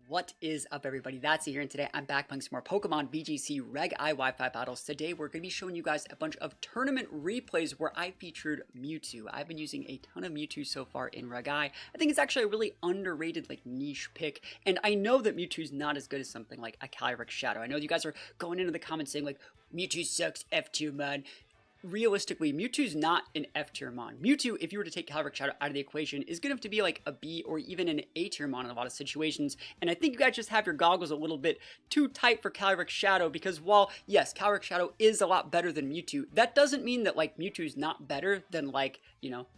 What is up, everybody? That's it here, and today I'm back playing some more Pokemon VGC Reg I Wi-Fi battles. Today we're going to be showing you guys a bunch of tournament replays where I featured Mewtwo. I've been using a ton of Mewtwo so far in Reg I. I think it's actually a really underrated, niche pick, and I know that Mewtwo's not as good as something like a Calyrex Shadow. I know you guys are going into the comments saying, Mewtwo sucks, F-tier, man. Realistically, Mewtwo's not an F-tier mon. Mewtwo, if you were to take Calyrex Shadow out of the equation, is going to have to be like a B or even an A-tier mon in a lot of situations, and I think you guys just have your goggles a little bit too tight for Calyrex Shadow, because while, yes, Calyrex Shadow is a lot better than Mewtwo, that doesn't mean that, Mewtwo's not better than,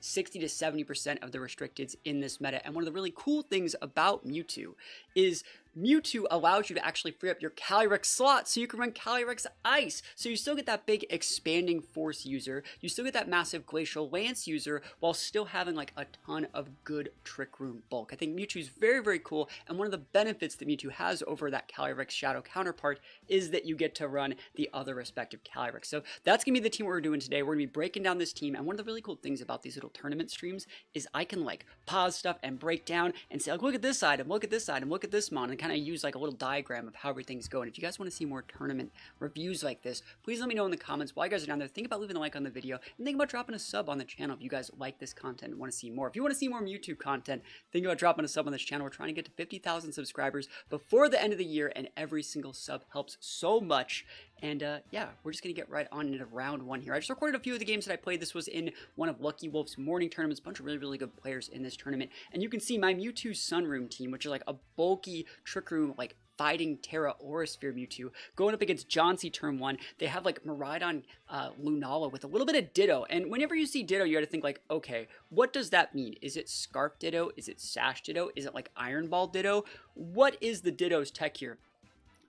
60 to 70% of the restricteds in this meta. And one of the really cool things about Mewtwo is Mewtwo allows you to actually free up your Calyrex slot so you can run Calyrex Ice. So you still get that big expanding force user, you still get that massive glacial lance user, while still having a ton of good trick room bulk. I think Mewtwo's very, very cool, and one of the benefits that Mewtwo has over that Calyrex Shadow counterpart is that you get to run the other respective Calyrex. So that's gonna be the team we're doing today. We're gonna be breaking down this team, and one of the really cool things about these little tournament streams is I can pause stuff and break down and say, look at this item, look at this item, look at this mon, and kind of use a little diagram of how everything's going. If you guys want to see more tournament reviews like this, please let me know in the comments. While you guys are down there, think about leaving a like on the video and think about dropping a sub on the channel if you guys like this content and want to see more. If you want to see more Mewtwo content, think about dropping a sub on this channel. We're trying to get to 50,000 subscribers before the end of the year, and every single sub helps so much. And yeah, we're just going to get right on into round one here. I just recorded a few of the games that I played. This was in one of Lucky Wolf's morning tournaments. A bunch of really, really good players in this tournament. And you can see my Mewtwo Sunroom team, which is a bulky Trick Room, Fighting Terra Aurasphere Mewtwo, going up against Johnsy turn 1. They have Miraidon Lunala with a little bit of Ditto. And whenever you see Ditto, you got to think okay, what does that mean? Is it Scarf Ditto? Is it Sash Ditto? Is it Iron Ball Ditto? What is the Ditto's tech here?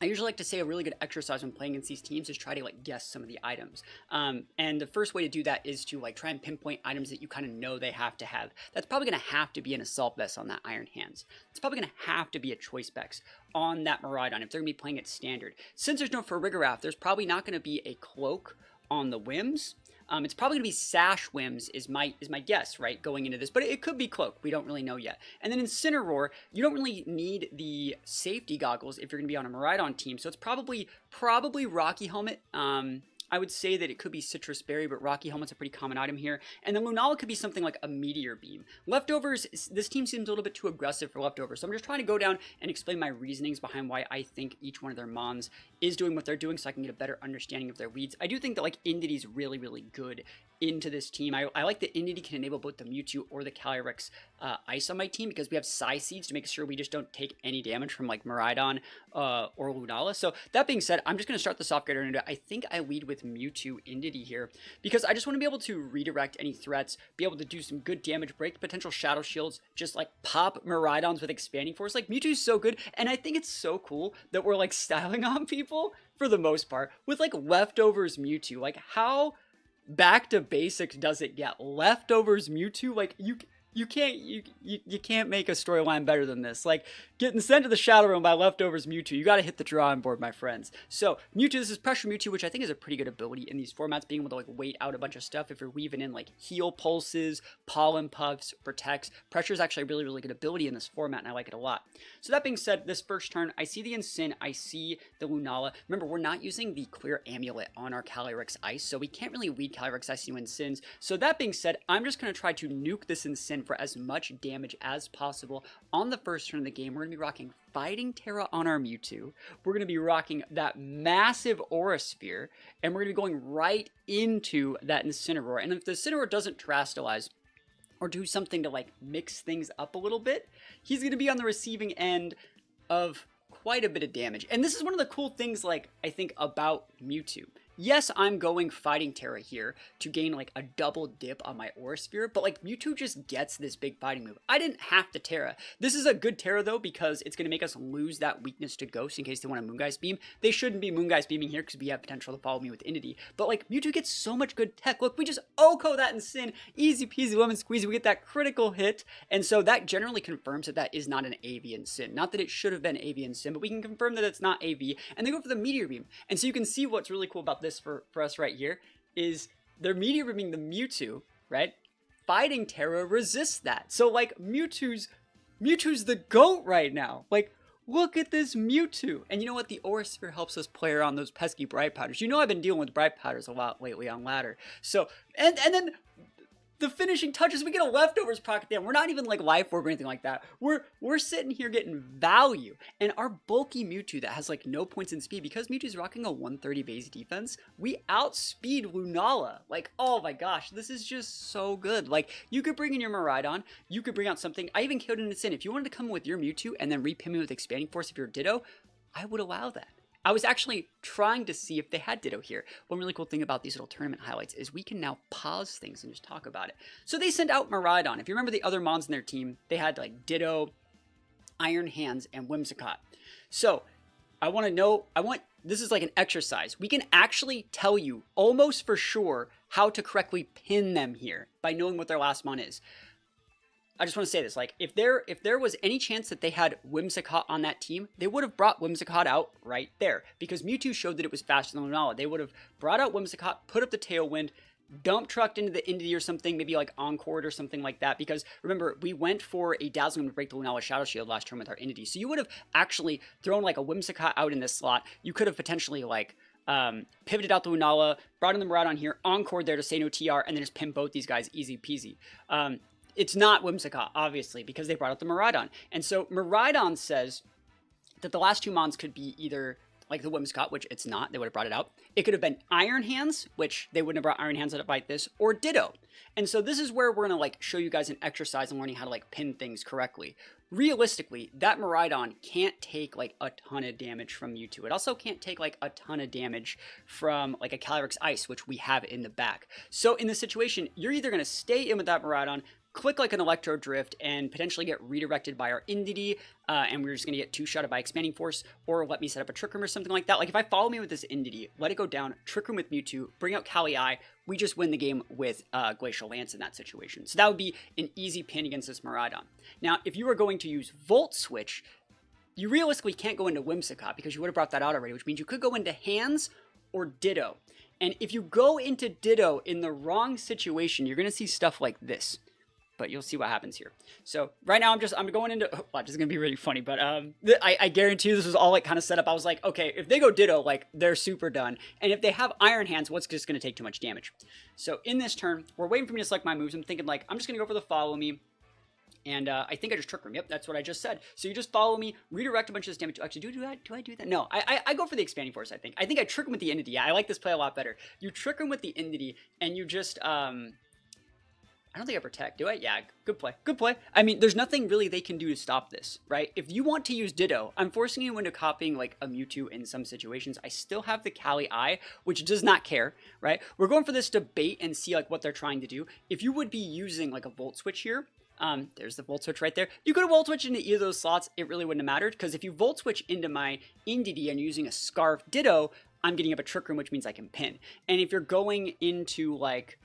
I usually like to say a really good exercise when playing against these teams is try to guess some of the items. And the first way to do that is to try and pinpoint items that you kind of know they have to have. That's probably going to have to be an Assault Vest on that Iron Hands. It's probably going to have to be a Choice Specs on that Miraidon if they're going to be playing it standard. Since there's no Farigiraf, there's probably not going to be a Cloak on the Whims. It's probably going to be Sash Whims is my guess, right, going into this. But it could be Cloak. We don't really know yet. And then Incineroar, you don't really need the safety goggles if you're going to be on a Miraidon team. So it's probably Rocky Helmet. I would say that it could be Citrus Berry, but Rocky Helmet's a pretty common item here. And then Lunala could be something like a Meteor Beam. Leftovers, this team seems a little bit too aggressive for Leftovers. So I'm just trying to go down and explain my reasonings behind why I think each one of their mons is doing what they're doing so I can get a better understanding of their leads. I do think that Indity's really, really good into this team. I like that Indity can enable both the Mewtwo or the Calyrex Ice on my team because we have Psy Seeds to make sure we just don't take any damage from Miraidon or Lunala. So that being said, I'm just going to start this off greater into it. I think I lead with Mewtwo Indity here because I just want to be able to redirect any threats, be able to do some good damage, break potential Shadow Shields, just pop Miraidons with Expanding Force. Mewtwo's so good, and I think it's so cool that we're styling on people for the most part with Leftovers Mewtwo. How back to basics does it get? Leftovers Mewtwo, you can't make a storyline better than this. Getting sent to the Shadow Realm by Leftovers Mewtwo, you gotta hit the drawing board, my friends. So, Mewtwo, this is Pressure Mewtwo, which I think is a pretty good ability in these formats, being able to wait out a bunch of stuff if you're weaving in Heal Pulses, Pollen Puffs, Protects. Pressure is actually a really, really good ability in this format, and I like it a lot. So that being said, this first turn, I see the Incin, I see the Lunala. Remember, we're not using the Clear Amulet on our Calyrex Ice, so we can't really lead Calyrex Ice into Incins. So that being said, I'm just gonna try to nuke this Incin for as much damage as possible. On the first turn of the game, we're going to be rocking Fighting Terra on our Mewtwo. We're going to be rocking that massive Aurasphere, and we're going to be going right into that Incineroar. And if the Incineroar doesn't Terastallize or do something to mix things up a little bit, he's going to be on the receiving end of quite a bit of damage. And this is one of the cool things I think about Mewtwo. Yes, I'm going Fighting Terra here to gain a double dip on my Aurasphere, but Mewtwo just gets this big fighting move. I didn't have to Terra. This is a good Terra though because it's going to make us lose that weakness to Ghost in case they want to Moongeist Beam. They shouldn't be Moongeist Beaming here because we have potential to follow me with Indity. But Mewtwo gets so much good tech. Look, we just OHKO that Incin, easy peasy lemon squeezy. We get that critical hit, and so that generally confirms that that is not an AV Incin. Not that it should have been AV Incin, but we can confirm that it's not AV. And they go for the Meteor Beam, and so you can see what's really cool about this for us right here is they're Meteor Beaming the Mewtwo, right? Fighting Terra resists that. So Mewtwo's the GOAT right now. look at this Mewtwo. And you know what? The Aura Sphere helps us play around those pesky Bright Powders. You know I've been dealing with Bright Powders a lot lately on ladder. So, and then the finishing touches, we get a leftovers pocket there. We're not even like life orb or anything like that. We're sitting here getting value. And our bulky Mewtwo that has like no points in speed, because Mewtwo's rocking a 130 base defense, we outspeed Lunala. Like, oh my gosh, this is just so good. Like, you could bring in your Miraidon, you could bring out something. I even killed in a sin. If you wanted to come with your Mewtwo and then repin me with Expanding Force if you're Ditto, I would allow that. I was actually trying to see if they had Ditto here. One really cool thing about these little tournament highlights is we can now pause things and just talk about it. So they sent out Miraidon. If you remember the other Mons in their team, they had like Ditto, Iron Hands, and Whimsicott. So I want to know, this is like an exercise. We can actually tell you almost for sure how to correctly pin them here by knowing what their last Mon is. I just want to say this, like, if there was any chance that they had Whimsicott on that team, they would have brought Whimsicott out right there, because Mewtwo showed that it was faster than Lunala. They would have brought out Whimsicott, put up the Tailwind, dump trucked into the Indie or something, maybe like Encored or something like that, because remember, we went for a Dazzling to break the Lunala Shadow Shield last turn with our Indie, so you would have actually thrown like a Whimsicott out in this slot. You could have potentially like pivoted out the Lunala, brought in the Miraidon here, Encored there to say no TR, and then just pin both these guys easy peasy. It's not Whimsicott, obviously, because they brought out the Miraidon. And so Miraidon says that the last two Mons could be either like the Whimsicott, which it's not, they would have brought it out. It could have been Iron Hands, which they wouldn't have brought Iron Hands out to fight this, or Ditto. And so this is where we're going to like show you guys an exercise in learning how to like pin things correctly. Realistically, that Miraidon can't take like a ton of damage from Mewtwo. It also can't take like a ton of damage from like a Calyrex Ice, which we have in the back. So in this situation, you're either going to stay in with that Miraidon, click like an Electro Drift, and potentially get redirected by our Indie, and we're just going to get two-shotted by Expanding Force, or let me set up a Trick Room or something like that. Like, if I follow me with this Indie, let it go down, Trick Room with Mewtwo, bring out Kali-I, we just win the game with Glacial Lance in that situation. So that would be an easy pin against this Miraidon. Now, if you were going to use Volt Switch, you realistically can't go into Whimsicott, because you would have brought that out already, which means you could go into Hands or Ditto. And if you go into Ditto in the wrong situation, you're going to see stuff like this. But you'll see what happens here. So right now I'm going into, watch, this is gonna be really funny, but I guarantee you this was all like kind of set up. I was like, okay, if they go Ditto, like they're super done. And if they have Iron Hands, what's just gonna take too much damage? So in this turn, we're waiting for me to select my moves. I'm thinking like, I'm just gonna go for the follow me. And I think I just Trick Room. Yep, that's what I just said. So you just follow me, redirect a bunch of this damage. Actually, do I do that? No, I go for the Expanding Force, I think. I think I Trick Room with the Entity. Yeah, I like this play a lot better. You Trick Room with the Entity, and you just, I don't think I protect, do I? Yeah, good play. Good play. I mean, there's nothing really they can do to stop this, right? If you want to use Ditto, I'm forcing you into copying like a Mewtwo in some situations. I still have the Kali-I, which does not care, right? We're going for this to bait and see like what they're trying to do. If you would be using like a Volt Switch here, there's the Volt Switch right there. You could have Volt Switch into either of those slots. It really wouldn't have mattered, because if you Volt Switch into my Indie and using a Scarf Ditto, I'm getting up a Trick Room, which means I can pin. And if you're going into like,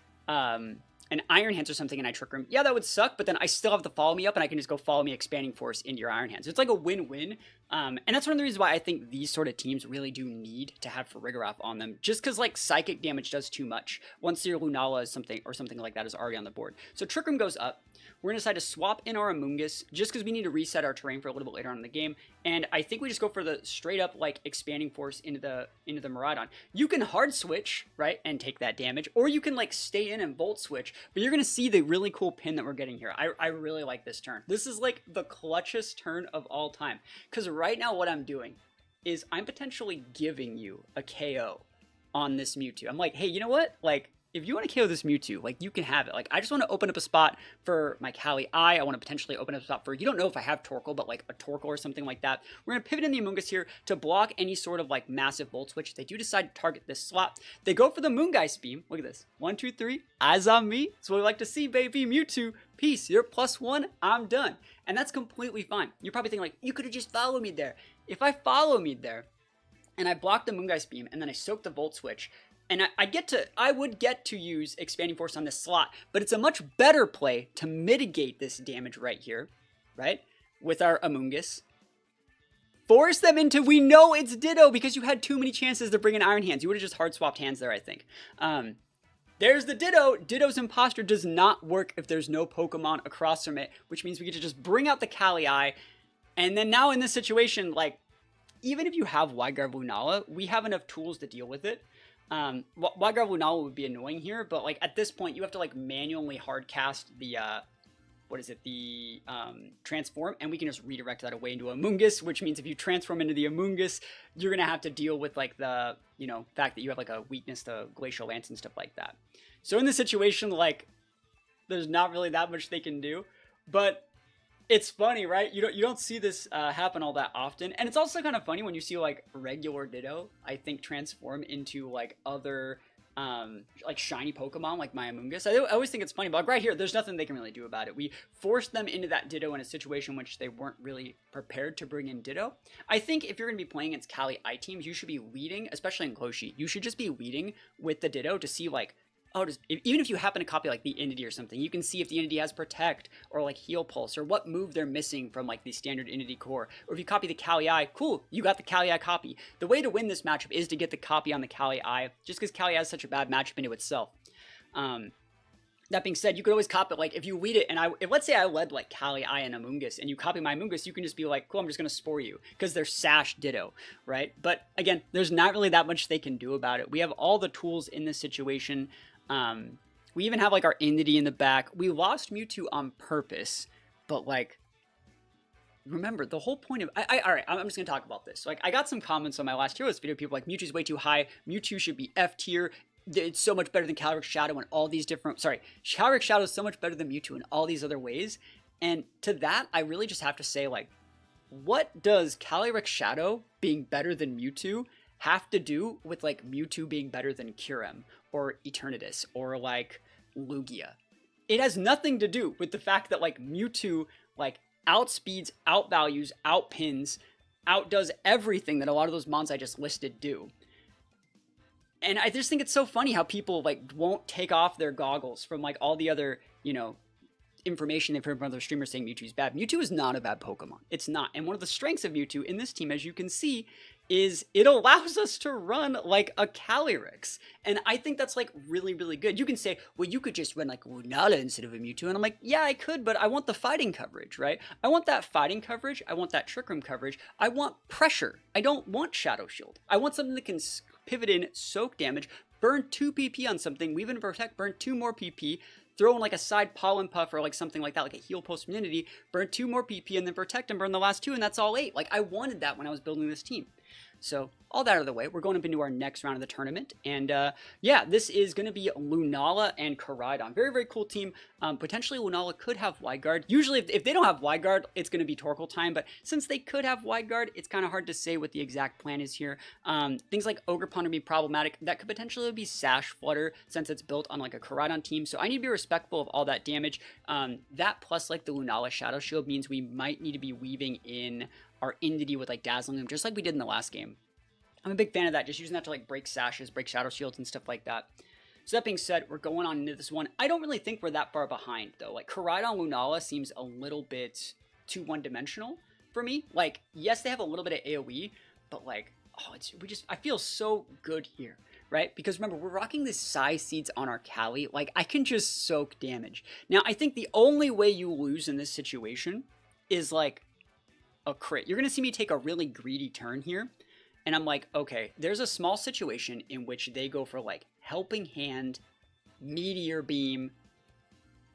an Iron Hands or something and I Trick Room, yeah, that would suck, but then I still have to follow me up and I can just go follow me Expanding Force into your Iron Hands. It's like a win-win, and that's one of the reasons why I think these sort of teams really do need to have Farigiraf on them, just because like psychic damage does too much once your Lunala is something or something like that is already on the board. So Trick Room goes up. We're going to decide to swap in our Amoonguss just because we need to reset our terrain for a little bit later on in the game. And I think we just go for the straight up like Expanding Force into the Miraidon. You can hard switch, right, and take that damage, or you can like stay in and Volt Switch, but you're going to see the really cool pin that we're getting here. I really like this turn. This is like the clutchest turn of all time, because right now what I'm doing is I'm potentially giving you a KO on this Mewtwo. I'm like, hey, you know what? Like, if you want to KO this Mewtwo, like, you can have it. Like, I just want to open up a spot for my Kali-I. I want to potentially open up a spot for, you don't know if I have Torkoal, but like a Torkoal or something like that. We're going to pivot in the Amoonguss here to block any sort of like massive Volt Switch. They do decide to target this slot. They go for the Moongeist Beam. Look at this. 1, 2, 3. Eyes on me. That's what we like to see, baby. Mewtwo, peace. You're +1. I'm done. And that's completely fine. You're probably thinking like, you could have just followed me there. If I follow me there and I block the Moongeist Beam and then I soak the Volt Switch, and I would get to use Expanding Force on this slot, but it's a much better play to mitigate this damage right here, right? With our Amoonguss. Force them into, we know it's Ditto because you had too many chances to bring in Iron Hands. You would have just hard swapped hands there, I think. There's the Ditto. Ditto's Imposter does not work if there's no Pokemon across from it, which means we get to just bring out the Kali-I, And then now in this situation, like, even if you have Wide Guard Lunala, we have enough tools to deal with it. Wide Guard Lunala would be annoying here, but like at this point, you have to like manually hard cast the the transform, and we can just redirect that away into Amoonguss, which means if you transform into the Amoonguss, you're gonna have to deal with like the fact that you have like a weakness to Glacial Lance and stuff like that. So in this situation, like, there's not really that much they can do, but it's funny, right? You don't see this happen all that often, and it's also kind of funny when you see like regular Ditto, I think, transform into like other like shiny Pokemon like my Amoonguss. I always think it's funny, but like right here, there's nothing they can really do about it. We forced them into that Ditto in a situation in which they weren't really prepared to bring in Ditto. I think if you're going to be playing against Cali I teams, you should be leading, especially in close sheet. You should just be leading with the Ditto to see like, oh, even if you happen to copy like the Entity or something, you can see if the Entity has Protect or like Heal Pulse or what move they're missing from like the standard Entity core. Or if you copy the Cali-I, cool, you got the Cali-I copy. The way to win this matchup is to get the copy on the Cali-I, just because Cali-I has such a bad matchup into itself. That being said, you could always copy it, like, if you lead it, and if let's say I led, like, Cali-I and Amoonguss, and you copy my Amoonguss, you can just be like, cool, I'm just going to Spore you, because they're Sash Ditto, right? But, again, there's not really that much they can do about it. We have all the tools in this situation. We even have, like, our Entity in the back. We lost Mewtwo on purpose, but, like, remember, the whole point of... Alright, I'm just going to talk about this. So, like, I got some comments on my last tier list video, people like, Mewtwo's way too high, Mewtwo should be F tier, it's so much better than Calyrex Shadow and all these different... Sorry, Calyrex Shadow is so much better than Mewtwo in all these other ways. And to that, I really just have to say, like, what does Calyrex Shadow being better than Mewtwo have to do with, like, Mewtwo being better than Kyurem or Eternatus or, like, Lugia? It has nothing to do with the fact that, like, Mewtwo, like, outspeeds, outvalues, outpins, outdoes everything that a lot of those mons I just listed do. And I just think it's so funny how people, like, won't take off their goggles from, like, all the other, information they've heard from other streamers saying Mewtwo's bad. Mewtwo is not a bad Pokemon. It's not. And one of the strengths of Mewtwo in this team, as you can see, is it allows us to run, like, a Calyrex. And I think that's, like, really, really good. You can say, well, you could just run, like, Lunala instead of a Mewtwo. And I'm like, yeah, I could, but I want the fighting coverage, right? I want that fighting coverage. I want that Trick Room coverage. I want pressure. I don't want Shadow Shield. I want something that can pivot in, soak damage, burn 2 PP on something, weave in Protect, burn 2 more PP, throw in like a side Pollen Puff or like something like that, like a Heal Pulse Immunity, burn 2 more PP, and then Protect and burn the last 2, and that's all 8. Like, I wanted that when I was building this team. So, all that out of the way, we're going up into our next round of the tournament, and yeah, this is going to be Lunala and Koraidon. Very, very cool team. Potentially Lunala could have Wide Guard. Usually, if they don't have Wide Guard, it's going to be Torkoal time, but since they could have Wide Guard, it's kind of hard to say what the exact plan is here. Things like Ogerpon would be problematic. That could potentially be Sash Flutter, since it's built on like a Koraidon team, so I need to be respectful of all that damage. That plus like the Lunala Shadow Shield means we might need to be weaving in our Entity with like Dazzling Gleam, just like we did in the last game. I'm a big fan of that, just using that to like break Sashes, break Shadow Shields and stuff like that. So that being said, we're going on into this one. I don't really think we're that far behind though. Like Koraidon Lunala seems a little bit too one-dimensional for me. Like, yes, they have a little bit of AoE, but like, oh, I feel so good here, right? Because remember, we're rocking the Psy Seeds on our Cali. Like, I can just soak damage. Now, I think the only way you lose in this situation is like a crit. You're going to see me take a really greedy turn here. And I'm like, okay, there's a small situation in which they go for like Helping Hand, Meteor Beam,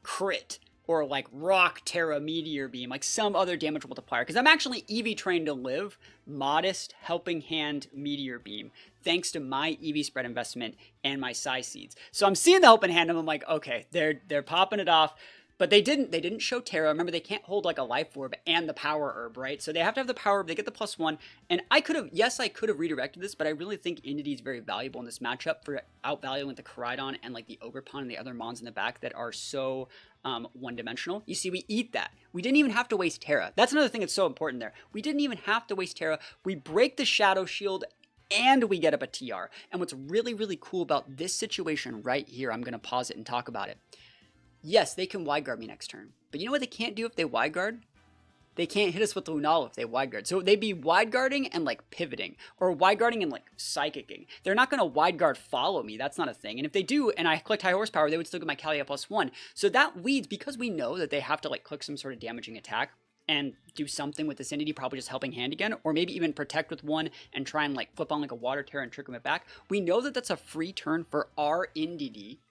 crit, or like Rock Terra Meteor Beam, like some other damage multiplier. Because I'm actually EV trained to live modest Helping Hand Meteor Beam, thanks to my EV spread investment and my Psy Seeds. So I'm seeing the Helping Hand and I'm like, okay, they're popping it off. But they didn't show Terra. Remember, they can't hold like a Life Orb and the Power Herb, right? So they have to have the Power Herb, they get the +1. And I could have redirected this, but I really think Entity is very valuable in this matchup for outvaluing the Koraidon and like the Ogerpon and the other mons in the back that are so one-dimensional. You see, we eat that. We didn't even have to waste Terra. That's another thing that's so important there. We didn't even have to waste Terra. We break the Shadow Shield and we get up a TR. And what's really, really cool about this situation right here, I'm going to pause it and talk about it. Yes, they can Wide Guard me next turn. But you know what they can't do if they Wide Guard? They can't hit us with Lunala if they Wide Guard. So they'd be Wide Guarding and like pivoting. Or Wide Guarding and like Psychicking. They're not going to Wide Guard follow me. That's not a thing. And if they do, and I collect high horsepower, they would still get my Cali +1. So that leads, because we know that they have to like click some sort of damaging attack. and do something with this Entity, probably just helping hand again, or maybe even protect with one and try and like flip on like a Water Terror and trick him it back. We know that that's a free turn for our Entity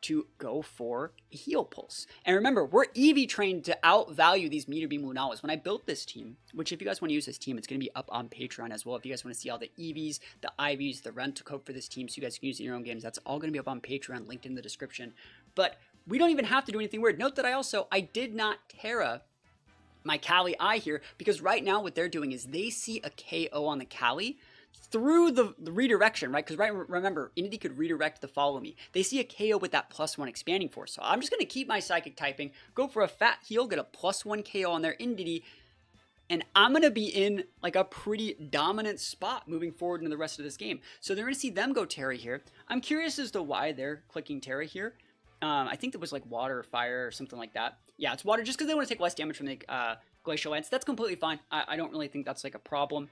to go for Heal Pulse. And remember, we're EV trained to outvalue these Meteor Beam Lunalas. When I built this team, which if you guys want to use this team, it's going to be up on Patreon as well. If you guys want to see all the EVs, the IVs, the rental code for this team so you guys can use it in your own games, that's all going to be up on Patreon, linked in the description. But we don't even have to do anything weird. Note that I did not Terra my Cali Eye here, because right now what they're doing is they see a KO on the Cali through the redirection, right? Because remember, Entity could redirect the Follow Me. They see a KO with that +1 expanding force. So I'm just going to keep my Psychic typing, go for a fat heal, get a +1 KO on their Entity, and I'm going to be in like a pretty dominant spot moving forward into the rest of this game. So they're going to see them go Terra here. I'm curious as to why they're clicking Terra here. I think it was like water or fire or something like that. Yeah, it's water just because they want to take less damage from the Glacial Lance. That's completely fine. I don't really think that's like a problem.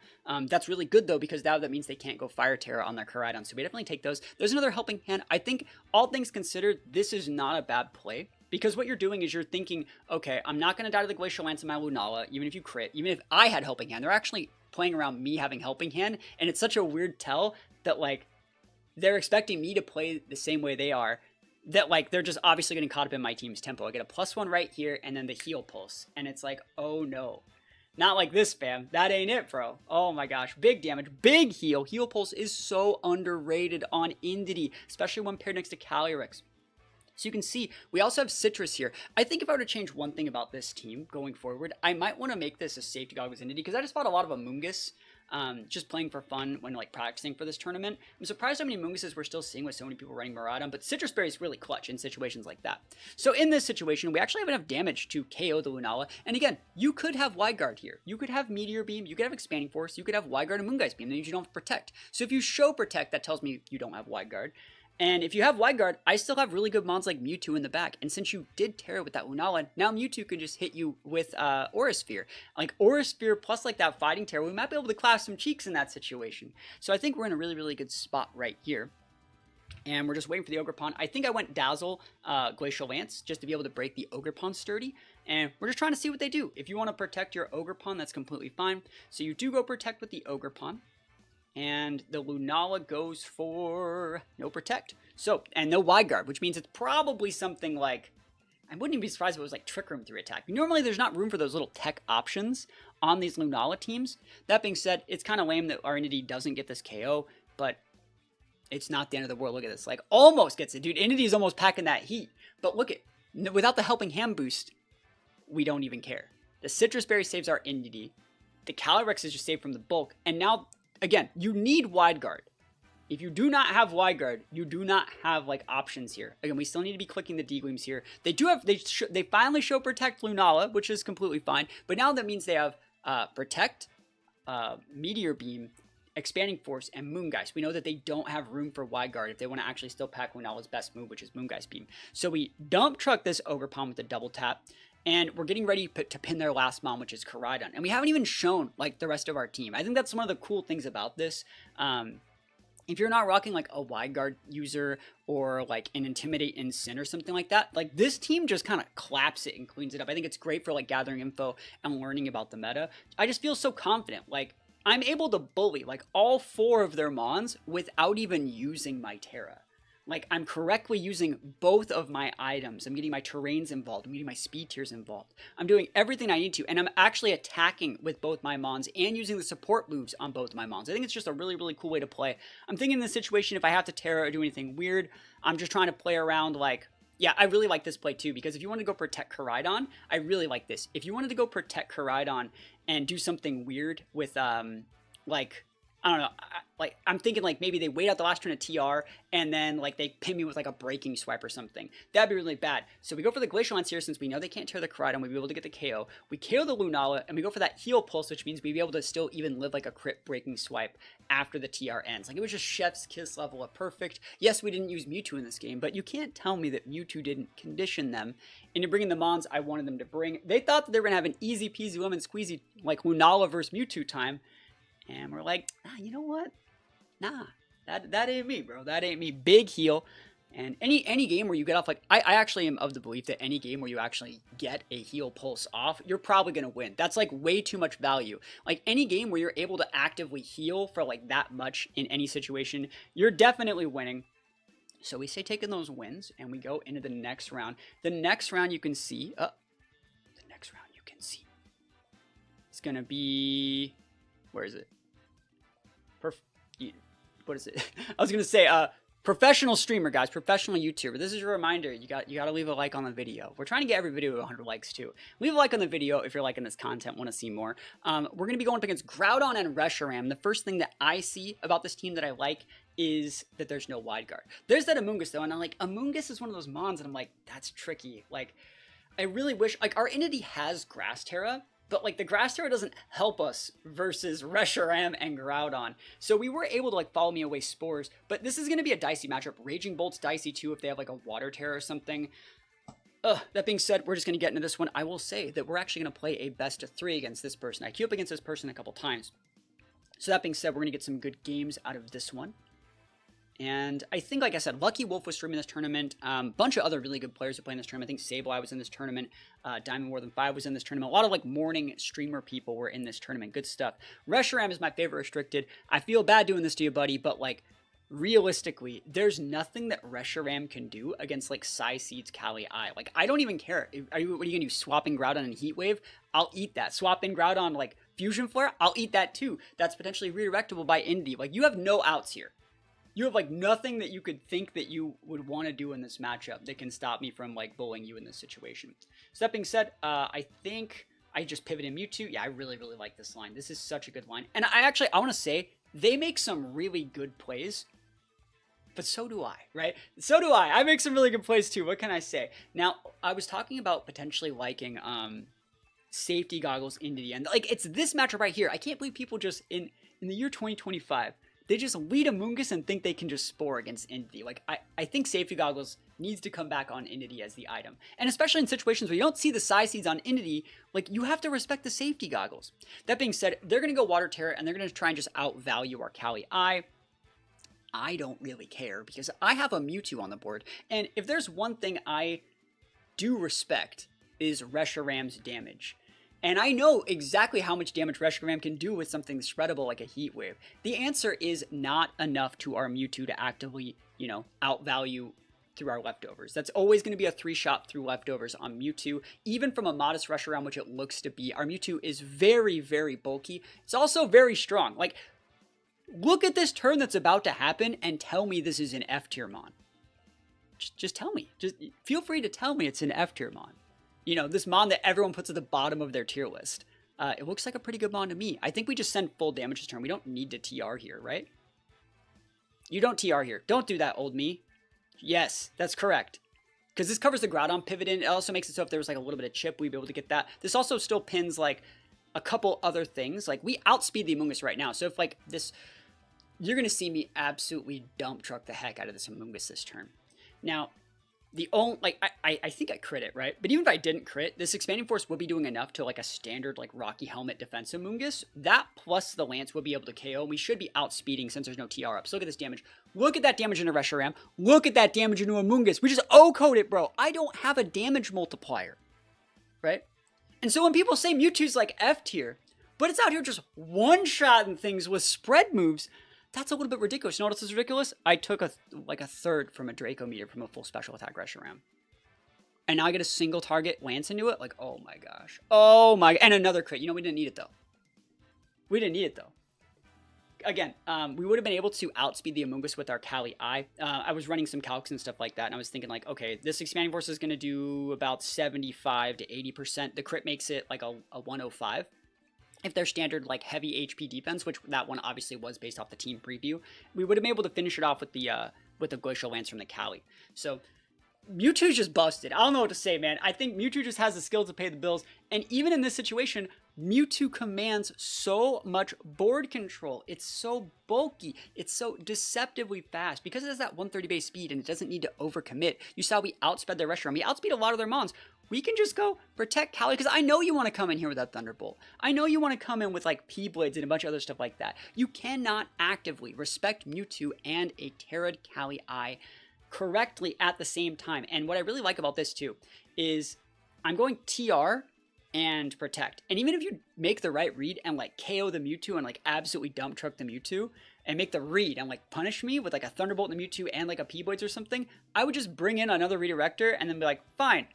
That's really good though, because now that means they can't go Fire Terror on their Koraidon. So we definitely take those. There's another Helping Hand. I think all things considered, this is not a bad play. Because what you're doing is you're thinking, okay, I'm not going to die to the Glacial Lance in my Lunala, even if you crit, even if I had Helping Hand. They're actually playing around me having Helping Hand, and it's such a weird tell that like they're expecting me to play the same way they are, that like they're just obviously getting caught up in my team's tempo. I get a +1 right here and then the Heal Pulse, and it's like, oh no, not like this, fam. That ain't it, bro. Oh my gosh, big damage, big heal. Heal Pulse is so underrated on Entity, especially when paired next to Calyrex. So you can see we also have Citrus here. I think if I were to change one thing about this team going forward, I might want to make this a safety dog with Entity, because I just fought a lot of Amoonguss just playing for fun when like practicing for this tournament. I'm surprised how many Amoongusses we're still seeing with so many people running Miraidon, but Citrus Berry is really clutch in situations like that. So in this situation, we actually have enough damage to KO the Lunala. And again, you could have Wide Guard here. You could have Meteor Beam, you could have Expanding Force, you could have Wide Guard and Moongeist Beam. That means you don't have Protect. So if you show Protect, that tells me you don't have Wide Guard. And if you have Wide Guard, I still have really good mons like Mewtwo in the back. And since you did Terra with that Lunala, now Mewtwo can just hit you with Aura Sphere. Like Aura Sphere plus like that Fighting Terra, we might be able to clap some cheeks in that situation. So I think we're in a really, really good spot right here. And we're just waiting for the Ogerpon. I think I went Dazzle Glacial Lance just to be able to break the Ogerpon sturdy. And we're just trying to see what they do. If you want to protect your Ogerpon, that's completely fine. So you do go protect with the Ogerpon. And the Lunala goes for no Protect. So, and no Wide Guard, which means it's probably something like, I wouldn't even be surprised if it was like Trick Room 3 attack. Normally there's not room for those little tech options on these Lunala teams. That being said, it's kind of lame that our Entity doesn't get this KO, but it's not the end of the world. Look at this, like almost gets it. Dude, Entity is almost packing that heat. But look at, without the Helping Hand boost, we don't even care. The Citrus Berry saves our Entity. The Calyrex is just saved from the bulk. And now, again, you need Wide Guard. If you do not have Wide Guard, you do not have like options here. Again, we still need to be clicking the D-Gleams here. They do have, they finally show Protect Lunala, which is completely fine. But now that means they have Protect, Meteor Beam, Expanding Force, and Moongeist. We know that they don't have room for Wide Guard if they want to actually still pack Lunala's best move, which is Moongeist Beam. So we dump truck this Ogerpon with a double tap. And we're getting ready to pin their last mon, which is Koraidon. And we haven't even shown, like, the rest of our team. I think that's one of the cool things about this. If you're not rocking, like, a Wide Guard user or, like, an Intimidate in Sin or something like that, like, this team just kind of claps it and cleans it up. I think it's great for, like, gathering info and learning about the meta. I just feel so confident. Like, I'm able to bully, like, all 4 of their mons without even using my Terra. Like, I'm correctly using both of my items. I'm getting my terrains involved. I'm getting my speed tiers involved. I'm doing everything I need to, and I'm actually attacking with both my mons and using the support moves on both my mons. I think it's just a really, really cool way to play. I'm thinking in this situation, if I have to Terra or do anything weird, I'm just trying to play around like, yeah, I really like this play too, because if you want to go protect Koraidon, I really like this. If you wanted to go protect Koraidon and do something weird with, like, I don't know, like, I'm thinking, like, maybe they wait out the last turn of TR, and then, like, they pin me with, like, a breaking swipe or something. That'd be really bad. So we go for the Glacial Lance here, since we know they can't tear the Koraidon, we'll be able to get the KO. We KO the Lunala, and we go for that Heal Pulse, which means we'd be able to still even live, like, a crit breaking swipe after the TR ends. Like, it was just chef's kiss level of perfect. Yes, we didn't use Mewtwo in this game, but you can't tell me that Mewtwo didn't condition them into bringing the mons I wanted them to bring. They thought that they were going to have an easy peasy lemon squeezy, like, Lunala versus Mewtwo time. And we're like, you know what? Nah, that ain't me, bro. That ain't me. Big heal. And any game where you get off, like, I actually am of the belief that any game where you actually get a heal pulse off, you're probably going to win. That's, like, way too much value. Like, any game where you're able to actively heal for, like, that much in any situation, you're definitely winning. So we stay taking those wins, and we go into the next round. The next round you can see, it's going to be, where is it? What is it? I was going to say, professional streamer, guys, professional YouTuber. This is your reminder. You got to leave a like on the video. We're trying to get every video to 100 likes too. Leave a like on the video if you're liking this content, want to see more. We're going to be going up against Groudon and Reshiram. The first thing that I see about this team that I like is that there's no wide guard. There's that Amoonguss though, and I'm like, Amoonguss is one of those mons, and I'm like, that's tricky. Like, I really wish, like, our entity has Grass Terra, but, like, the Grass Terra doesn't help us versus Reshiram and Groudon. So we were able to, like, follow me away Spores, but this is going to be a dicey matchup. Raging Bolt's dicey, too, if they have, like, a Water Terra or something. That being said, we're just going to get into this one. I will say that we're actually going to play a best of 3 against this person. I queue up against this person a couple times. So that being said, we're going to get some good games out of this one. And I think, like I said, Lucky Wolf was streaming this tournament. Bunch of other really good players are playing this tournament. I think Sableye was in this tournament. Diamond More Than 5 was in this tournament. A lot of, like, morning streamer people were in this tournament. Good stuff. Reshiram is my favorite restricted. I feel bad doing this to you, buddy, but, like, realistically, there's nothing that Reshiram can do against, like, Psyseed's Kali I. Like, I don't even care. What are you going to do? Swapping Groudon and Heat Wave? I'll eat that. Swapping Groudon, like, Fusion Flare? I'll eat that, too. That's potentially redirectable by Indy. Like, you have no outs here. You have, like, nothing that you could think that you would want to do in this matchup that can stop me from, like, bullying you in this situation. So that being said, I think I just pivoted Mewtwo. Yeah, I really, really like this line. This is such a good line. And I want to say, they make some really good plays, but so do I, right? So do I. I make some really good plays, too. What can I say? Now, I was talking about potentially liking safety goggles into the end. Like, it's this matchup right here. I can't believe people just, in the year 2025... they just lead Amoonguss and think they can just spore against Entity. Like, I think Safety Goggles needs to come back on Entity as the item. And especially in situations where you don't see the Psyseeds on Entity, like, you have to respect the Safety Goggles. That being said, they're going to go Water Terror, and they're going to try and just outvalue our Kali I. I don't really care, because I have a Mewtwo on the board. And if there's one thing I do respect, is Reshiram's damage. And I know exactly how much damage Reshiram can do with something spreadable like a Heat Wave. The answer is not enough to our Mewtwo to actively, you know, outvalue through our leftovers. That's always going to be a 3-shot through leftovers on Mewtwo. Even from a modest Reshiram, which it looks to be, our Mewtwo is very, very bulky. It's also very strong. Like, look at this turn that's about to happen and tell me this is an F-tier mon. Just tell me. Just feel free to tell me it's an F-tier mon. You know, this mon that everyone puts at the bottom of their tier list. It looks like a pretty good mon to me. I think we just send full damage this turn. We don't need to TR here, right? You don't TR here. Don't do that, old me. Yes, that's correct. Because this covers the Groudon pivot in. It also makes it so if there was like a little bit of chip, we'd be able to get that. This also still pins like a couple other things. Like, we outspeed the Amoonguss right now. So if like this, you're going to see me absolutely dump truck the heck out of this Amoonguss this turn. Now, the only, like, I think I crit it, right? But even if I didn't crit, this Expanding Force would be doing enough to, like, a standard, like, Rocky Helmet defense Amoonguss. That plus the Lance would be able to KO. We should be outspeeding since there's no TR up. So look at this damage. Look at that damage into Reshiram. Look at that damage into Amoonguss. We just O-code it, bro. I don't have a damage multiplier, right? And so when people say Mewtwo's, like, F tier, but it's out here just one-shotting things with spread moves, that's a little bit ridiculous. You know what else is ridiculous? I took a third from a Draco meter from a full special attack Reshiram. And now I get a single target Lance into it? Like, oh my gosh. Oh my, and another crit. You know, we didn't need it though. We didn't need it though. Again, we would have been able to outspeed the Amoonguss with our Kali I. I was running some calcs and stuff like that, and I was thinking like, okay, this Expanding Force is going to do about 75 to 80%. The crit makes it like a 105. If they're standard, like, heavy HP defense, which that one obviously was based off the team preview, we would have been able to finish it off with the Glacial Lance from the Kali. So, Mewtwo's just busted. I don't know what to say, man. I think Mewtwo just has the skill to pay the bills, and even in this situation, Mewtwo commands so much board control. It's so bulky. It's so deceptively fast. Because it has that 130 base speed, and it doesn't need to overcommit. You saw we outsped their Reshiram. We outspeed a lot of their mons. We can just go protect Kali, because I know you want to come in here with that Thunderbolt. I know you want to come in with, like, P-Blades and a bunch of other stuff like that. You cannot actively respect Mewtwo and a Terrad Kali I. correctly at the same time. And what I really like about this too is I'm going TR and protect. And even if you make the right read and like KO the Mewtwo and like absolutely dump truck the Mewtwo and make the read and like punish me with like a Thunderbolt in the Mewtwo and like a P-Blades or something, I would just bring in another redirector and then be like, fine,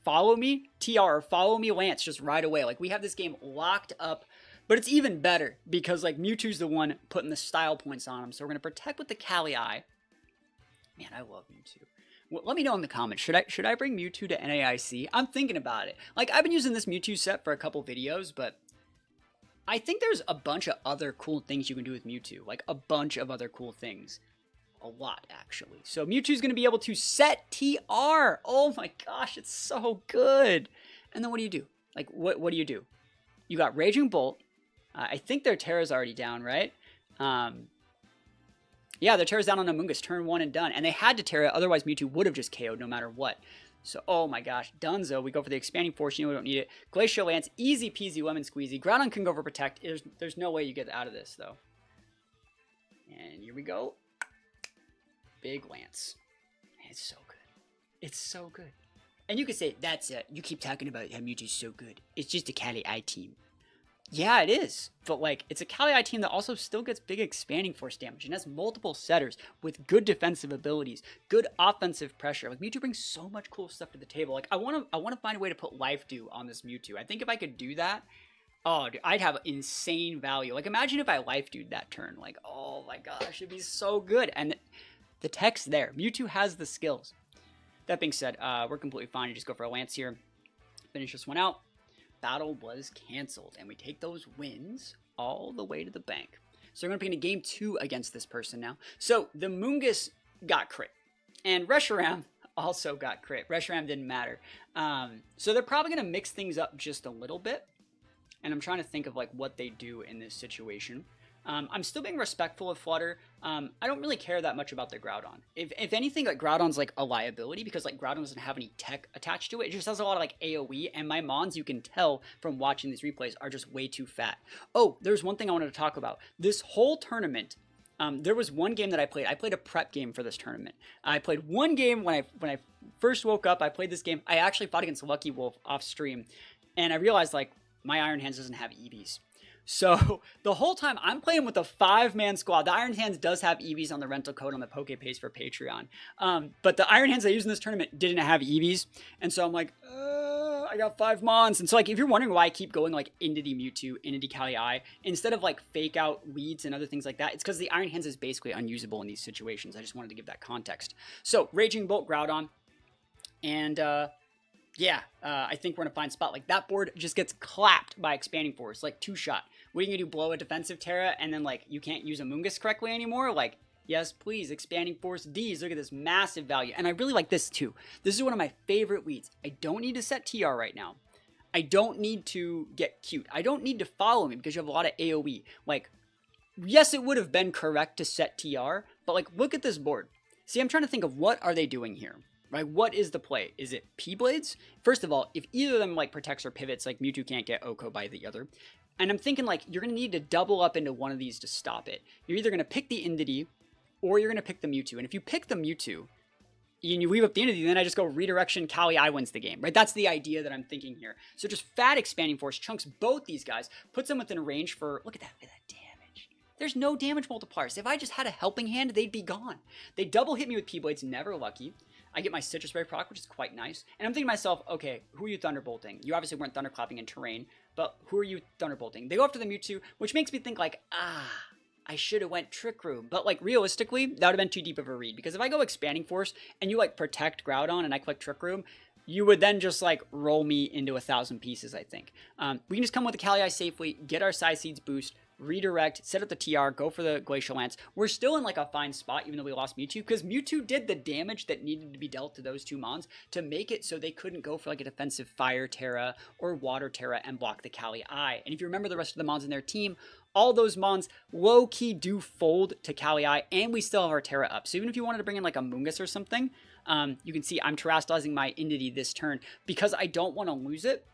follow me TR or follow me Lance just right away. Like we have this game locked up, but it's even better because like Mewtwo's the one putting the style points on him. So we're going to protect with the Kali Eye. Man, I love Mewtwo. Well, let me know in the comments, should I bring Mewtwo to NAIC? I'm thinking about it. Like, I've been using this Mewtwo set for a couple videos, but I think there's a bunch of other cool things you can do with Mewtwo. Like, a bunch of other cool things. A lot, actually. So, Mewtwo's going to be able to set TR. Oh my gosh, it's so good. And then what do you do? Like, what do? You got Raging Bolt. I think their Terra's already down, right? Yeah, their Terra's down on Amoonguss, turn 1 and done. And they had to Terra, otherwise Mewtwo would have just KO'd no matter what. So, oh my gosh, Dunzo, we go for the Expanding Force, you know we don't need it. Glacial Lance, easy peasy, lemon squeezy. Groudon can go for Protect. There's no way you get out of this, though. And here we go. Big Lance. It's so good. It's so good. And you could say, that's it. You keep talking about how Mewtwo's so good. It's just a Kali Eye team. Yeah, it is. But, like, it's a Kali Eye team that also still gets big Expanding Force damage and has multiple setters with good defensive abilities, good offensive pressure. Like, Mewtwo brings so much cool stuff to the table. Like, I want to find a way to put Life Dew on this Mewtwo. I think if I could do that, oh, dude, I'd have insane value. Like, imagine if I Life Dew'd that turn. Like, oh my gosh, it'd be so good. And the tech's there. Mewtwo has the skills. That being said, we're completely fine. You just go for a Lance here. Finish this one out. Battle was canceled, and we take those wins all the way to the bank. So we're going to begin a game 2 against this person now. So the Amoonguss got crit, and Reshiram also got crit. Reshiram didn't matter. So they're probably going to mix things up just a little bit, and I'm trying to think of like what they do in this situation. I'm still being respectful of Flutter. I don't really care that much about the Groudon. If anything, like Groudon's like a liability because like Groudon doesn't have any tech attached to it. It just has a lot of like AoE, and my Mons, you can tell from watching these replays, are just way too fat. Oh, there's one thing I wanted to talk about. This whole tournament, there was one game that I played. I played a prep game for this tournament. I played one game when I first woke up. I played this game. I actually fought against Lucky Wolf off stream, and I realized like my Iron Hands doesn't have EVs. So the whole time I'm playing with a 5-man squad. The Iron Hands does have EVs on the rental code on the PokePays for Patreon. But the Iron Hands I used in this tournament didn't have EVs. And so I'm like, I got 5 Mons. And so like, if you're wondering why I keep going like into the Mewtwo, into the Kali Eye, instead of like fake out leads and other things like that, it's because the Iron Hands is basically unusable in these situations. I just wanted to give that context. So Raging Bolt, Groudon. And yeah, I think we're in a fine spot. Like that board just gets clapped by Expanding Force, like 2-shot. What are you gonna do, blow a defensive Terra and then like you can't use Amoonguss correctly anymore? Like, yes, please, Expanding Force Ds. Look at this massive value. And I really like this too. This is one of my favorite leads. I don't need to set TR right now. I don't need to get cute. I don't need to follow me because you have a lot of AoE. Like, yes, it would have been correct to set TR, but like, look at this board. See, I'm trying to think of what are they doing here? Right, what is the play? Is it P-Blades? First of all, if either of them like protects or pivots, like Mewtwo can't get OHKO by the other. And I'm thinking like you're going to need to double up into one of these to stop it. You're either going to pick the Indity or you're going to pick the Mewtwo. And if you pick the Mewtwo and you leave up the Indity, then I just go redirection, Kali Eye wins the game, right? That's the idea that I'm thinking here. So just fat Expanding Force chunks both these guys, puts them within range for, look at that damage. There's no damage multipliers. If I just had a helping hand, they'd be gone. They double hit me with P-Blades, never lucky. I get my Citrus Berry proc, which is quite nice. And I'm thinking to myself, okay, who are you Thunderbolting? You obviously weren't Thunderclapping in terrain, but who are you Thunderbolting? They go after the Mewtwo, which makes me think like, I should have went Trick Room. But like realistically, that would have been too deep of a read. Because if I go Expanding Force and you like protect Groudon and I click Trick Room, you would then just like roll me into 1,000 pieces, I think. We can just come with the Kali Eye safely, get our Psy Seeds boost, redirect, set up the TR, go for the Glacial Lance. We're still in like a fine spot even though we lost Mewtwo because Mewtwo did the damage that needed to be dealt to those 2 Mons to make it so they couldn't go for like a defensive Fire Terra or Water Terra and block the Kali Eye. And if you remember the rest of the Mons in their team, all those Mons low-key do fold to Kali Eye and we still have our Terra up. So even if you wanted to bring in like a Amoonguss or something, you can see I'm terastallizing my Indity this turn because I don't want to lose it.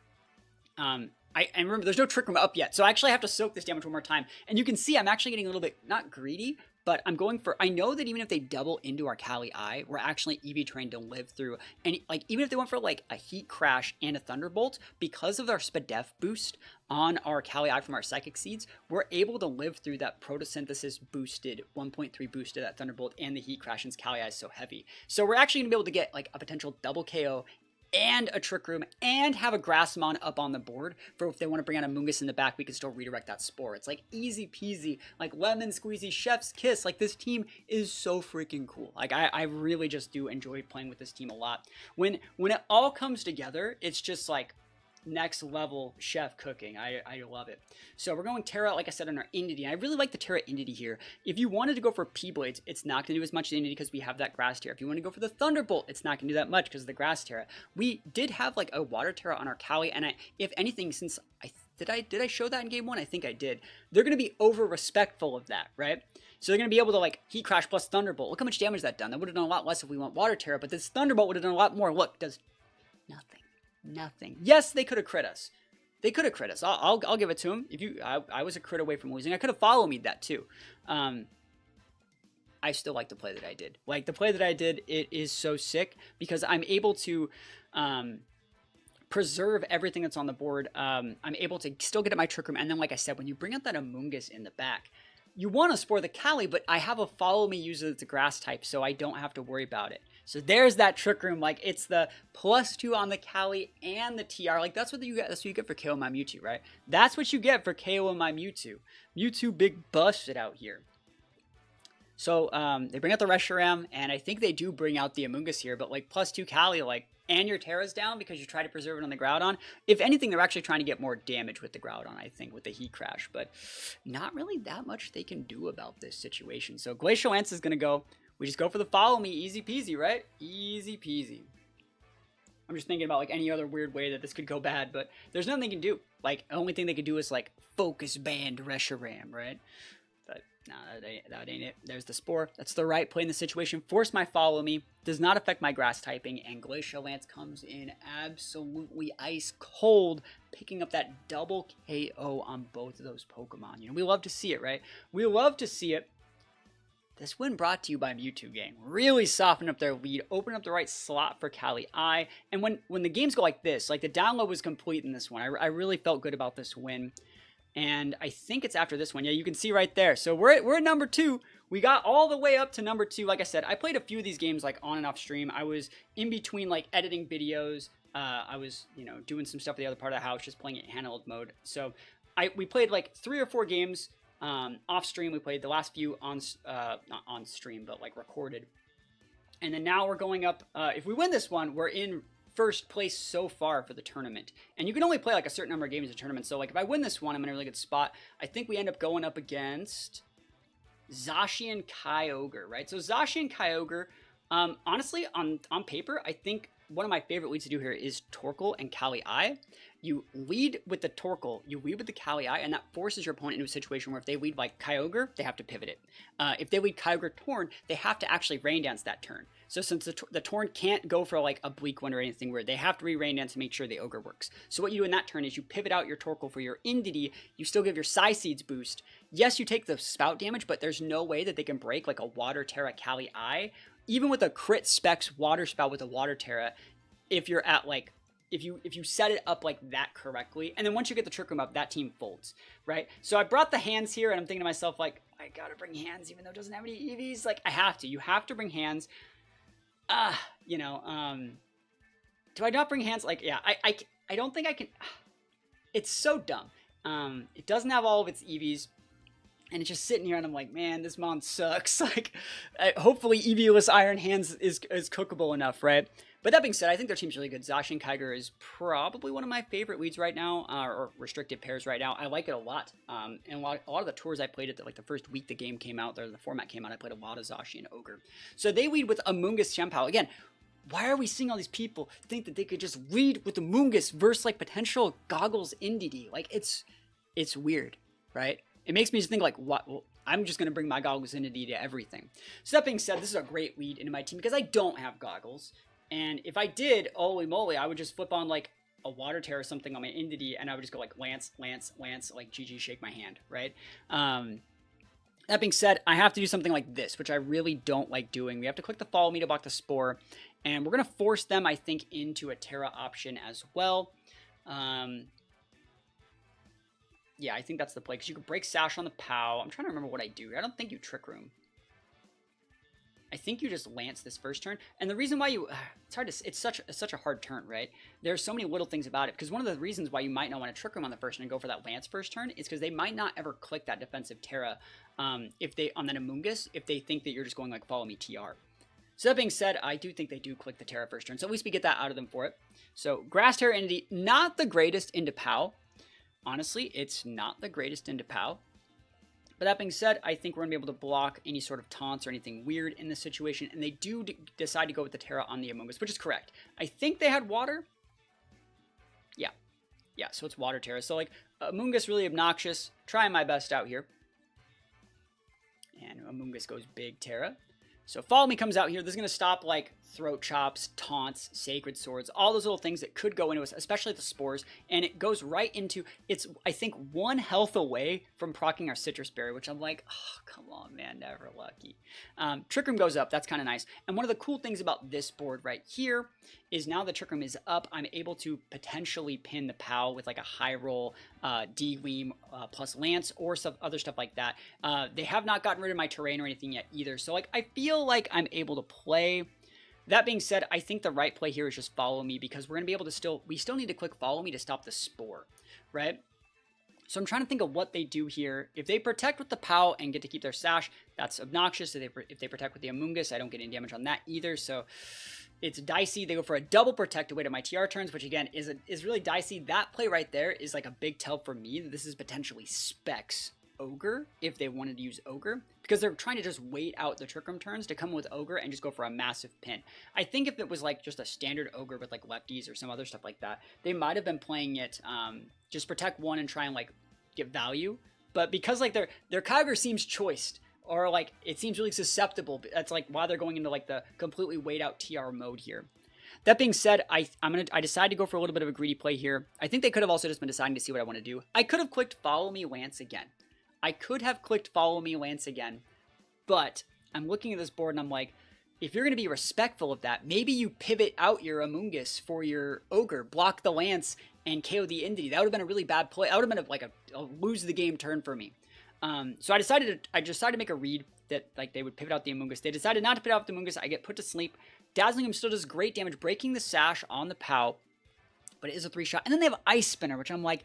And remember, there's no Trick Room up yet, so I actually have to soak this damage one more time. And you can see I'm actually getting a little bit, not greedy, but I'm going for, I know that even if they double into our Kali Eye, we're actually EV trained to live through, and like even if they went for like a Heat Crash and a Thunderbolt, because of our Spadef boost on our Kali Eye from our Psychic Seeds, we're able to live through that Photosynthesis boosted 1.3 boost of that Thunderbolt and the Heat Crash since Kali Eye is so heavy. So we're actually going to be able to get like a potential double KO and a Trick Room and have a Grassmon up on the board for if they want to bring on a Mungus in the back, we can still redirect that Spore. It's like easy peasy, like lemon squeezy, chef's kiss. Like this team is so freaking cool. Like I really just do enjoy playing with this team a lot. When it all comes together, it's just like next level chef cooking. I love it. So we're going Terra, like I said, on our Indity. I really like the Terra Indity here. If you wanted to go for P-Blades, it's not going to do as much Indity because we have that Grass Terra. If you want to go for the Thunderbolt, it's not going to do that much because of the Grass Terra. We did have like a Water Terra on our Kali, and if anything, since did I show that in game 1? I think I did. They're going to be over respectful of that, right? So they're going to be able to like Heat Crash plus Thunderbolt. Look how much damage that done. That would have done a lot less if we went Water Terra, but this Thunderbolt would have done a lot more. Look, does nothing. Nothing. Yes, they could have crit us. They could have crit us. I'll give it to them. I was a crit away from losing. I could have followed me that too. I still like the play that I did. Like the play that I did, it is so sick because I'm able to preserve everything that's on the board. I'm able to still get at my Trick Room, and then like I said, when you bring out that Amoonguss in the back, you want to Spore the Kali, but I have a follow me user that's a grass type, so I don't have to worry about it. So there's that Trick Room. Like it's the +2 on the Kali and the TR. Like that's what you get. That's what you get for KO my Mewtwo, right? That's what you get for KO my Mewtwo. Mewtwo big busted out here. So they bring out the Reshiram, and I think they do bring out the Amoonguss here, but like +2 Kali, like, and your Terra's down because you try to preserve it on the Groudon. If anything, they're actually trying to get more damage with the Groudon, I think, with the Heat Crash, but not really that much they can do about this situation. So Glacial Lance is going to go. We just go for the follow me, easy peasy, right? Easy peasy. I'm just thinking about like any other weird way that this could go bad, but there's nothing they can do. Like, the only thing they could do is like focus band Reshiram, right? But no, that ain't it. There's the Spore. That's the right play in the situation. Force my follow me. Does not affect my grass typing, and Glacial Lance comes in absolutely ice cold, picking up that double KO on both of those Pokemon. You know, we love to see it, right? We love to see it. This win brought to you by Mewtwo Gang. Really softened up their lead, opened up the right slot for Kali Eye. And when the games go like this, like the download was complete in this one. I really felt good about this win. And I think it's after this one. Yeah, you can see right there. So we're at number 2. We got all the way up to number 2. Like I said, I played a few of these games like on and off stream. I was in between like editing videos. I was, you know, doing some stuff at the other part of the house, just playing it in handheld mode. So we played like 3 or 4 games. Off stream. We played the last few on not on stream, but like recorded. And then now we're going up. If we win this one, we're in first place so far for the tournament. And you can only play like a certain number of games in a tournament. So like if I win this one, I'm in a really good spot. I think we end up going up against Zashi and Kyogre, right? So Zashi and Kyogre, honestly, on paper, I think one of my favorite leads to do here is Torkoal and Kali Eye. You lead with the Torkoal, you lead with the Kali Eye, and that forces your opponent into a situation where if they lead like Kyogre, they have to pivot it. If they lead Kyogre Torn, they have to actually Rain Dance that turn. So since the Torn can't go for like a Bleak one or anything weird, they have to Rain Dance to make sure the Ogre works. So what you do in that turn is you pivot out your Torkoal for your Indity, you still give your Psy Seeds boost. Yes, you take the spout damage, but there's no way that they can break like a Water Terra Kali Eye. Even with a crit specs Water Spout with a Water Terra, if you're at like, if you set it up like that correctly, and then once you get the Trick Room up, that team folds, right? So I brought the hands here, and I'm thinking to myself, like, I gotta bring hands, even though it doesn't have any EVs. Like, I have to. You have to bring hands. You know, do I not bring hands? Like, yeah, I don't think I can. It's so dumb. It doesn't have all of its EVs. And it's just sitting here, and I'm like, man, this mon sucks. Like, hopefully EV-less Iron Hands is cookable enough, right? But that being said, I think their team's really good. Zashi and Kyogre is probably one of my favorite leads right now, or restricted pairs right now. I like it a lot. And a lot of the tours I played at like the first week the game came out, or the format came out, I played a lot of Zashi and Ogre. So they lead with Amoonguss Chien-Pao. Again, why are we seeing all these people think that they could just lead with Amoonguss versus like potential Goggles Indity? Like, it's weird, right? It makes me just think like, what? Well, I'm just going to bring my Goggles Indity to everything. So that being said, this is a great lead into my team because I don't have Goggles. And if I did, holy moly, I would just flip on like a Water Terror or something on my Indity, and I would just go like Lance, Lance, Lance, like GG, shake my hand, right? That being said, I have to do something like this, which I really don't like doing. We have to click the follow me to block the Spore, and we're going to force them, I think, into a Terra option as well. Yeah, I think that's the play, because you can break Sash on the POW. I'm trying to remember what I do. I don't think you Trick Room. I think you just Lance this first turn. And the reason why you... It's hard to... It's such a hard turn, right? There's so many little things about it. Because one of the reasons why you might not want to Trick Room on the first turn and go for that Lance first turn is because they might not ever click that defensive Terra if they on that Amoonguss, if they think that you're just going like follow me TR. So that being said, I do think they do click the Terra first turn. So at least we get that out of them for it. So Grass Terra Entity, not the greatest into POW. Honestly, it's not the greatest into POW. But that being said, I think we're going to be able to block any sort of taunts or anything weird in this situation. And they do decide to go with the Terra on the Amoonguss, which is correct. I think they had water. Yeah. Yeah, so it's water Terra. So, like, Amoonguss really obnoxious. Trying my best out here. And Amoonguss goes big Terra. So Follow Me comes out here. This is going to stop, like, Throat Chops, Taunts, Sacred Swords, all those little things that could go into us, especially the Spores. And it goes right into, it's, I think, 1 health away from proccing our Citrus Berry, which I'm like, oh, come on, man, never lucky. Trick Room goes up. That's kind of nice. And one of the cool things about this board right here is now the Trick Room is up, I'm able to potentially pin the POW with, like, a high roll D-Weem plus Lance or other stuff like that. They have not gotten rid of my terrain or anything yet either. So, like, I feel like I'm able to play. That being said, I think the right play here is just Follow Me, because we're going to be able to we still need to click Follow Me to stop the Spore, right? So I'm trying to think of what they do here. If they protect with the POW and get to keep their Sash, that's obnoxious. If they protect with the Amoonguss, I don't get any damage on that either. So it's dicey. They go for a double protect to wait at my TR turns, which again is really dicey. That play right there is like a big tell for me that this is potentially Specs Ogre if they wanted to use Ogre, because they're trying to just wait out the Trick Room turns to come with Ogre and just go for a massive pin. I think if it was like just a standard Ogre with like lefties or some other stuff like that, they might have been playing it just protect 1 and try and like get value. But because like their Kyber seems choiced, or like it seems really susceptible, that's like why they're going into like the completely wait out TR mode here. That being said, I decided to go for a little bit of a greedy play here. I think they could have also just been deciding to see what I want to do. I could have clicked Follow Me Lance again. But I'm looking at this board and I'm like, if you're going to be respectful of that, maybe you pivot out your Amoonguss for your Ogre, block the Lance, and KO the Entity. That would have been a really bad play. That would have been like a lose the game turn for me. So I decided to make a read that like they would pivot out the Amoonguss. They decided not to pivot out the Amoonguss. I get put to sleep. Dazzling Him still does great damage, breaking the Sash on the POW, but it is a 3-shot. And then they have Ice Spinner, which I'm like,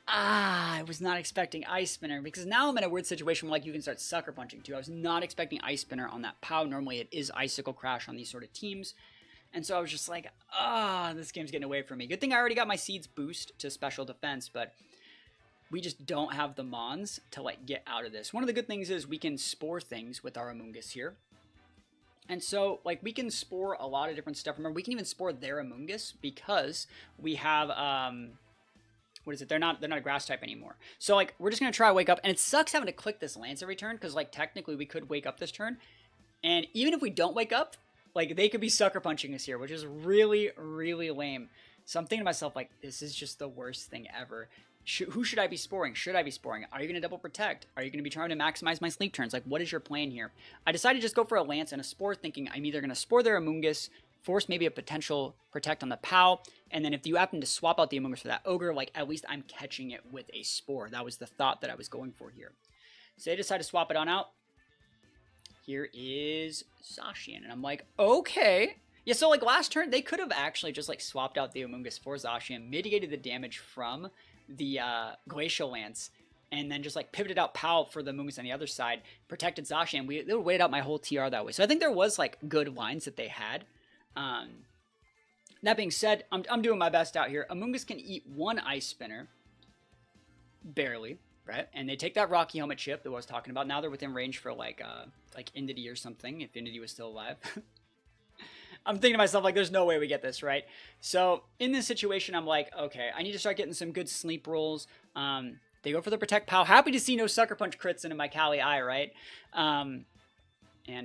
I was not expecting Ice Spinner, because now I'm in a weird situation where like you can start sucker punching too. I was not expecting Ice Spinner on that POW. Normally it is Icicle Crash on these sort of teams. And so I was just like, this game's getting away from me. Good thing I already got my Seeds boost to special defense, but we just don't have the Mons to like get out of this. One of the good things is we can Spore things with our Amoonguss here. And so, like, we can Spore a lot of different stuff. Remember, we can even Spore their Amoonguss because we have, what is it? They're not a grass type anymore. So, like, we're just going to try to wake up. And it sucks having to click this Lance every turn because, like, technically we could wake up this turn. And even if we don't wake up, like, they could be sucker punching us here, which is really, really lame. So I'm thinking to myself, like, this is just the worst thing ever. Who should I be Sporing? Should I be Sporing? Are you going to double protect? Are you going to be trying to maximize my sleep turns? Like, what is your plan here? I decided to just go for a Lance and a Spore, thinking I'm either going to Spore their Amoonguss, force maybe a potential protect on the POW, and then if you happen to swap out the Amoonguss for that Ogre, like, at least I'm catching it with a Spore. That was the thought that I was going for here. So they decided to swap it on out. Here is Zacian, and I'm like, okay. Yeah, so, like, last turn, they could have actually just, like, swapped out the Amoonguss for Zacian, mitigated the damage from the Glacial Lance, and then just like pivoted out POW for the Amoonguss on the other side, protected Zacian. They would wait out my whole TR that way. So I think there was like good lines that they had. That being said, I'm doing my best out here. Amoonguss can eat 1 Ice Spinner, barely, right? And they take that Rocky Helmet chip that I was talking about. Now they're within range for like Indity or something, if Indity was still alive. I'm thinking to myself, like, there's no way we get this, right? So, in this situation, I'm like, okay, I need to start getting some good sleep rolls. They go for the Protect POW. Happy to see no Sucker Punch crits into my Kali Eye, right? And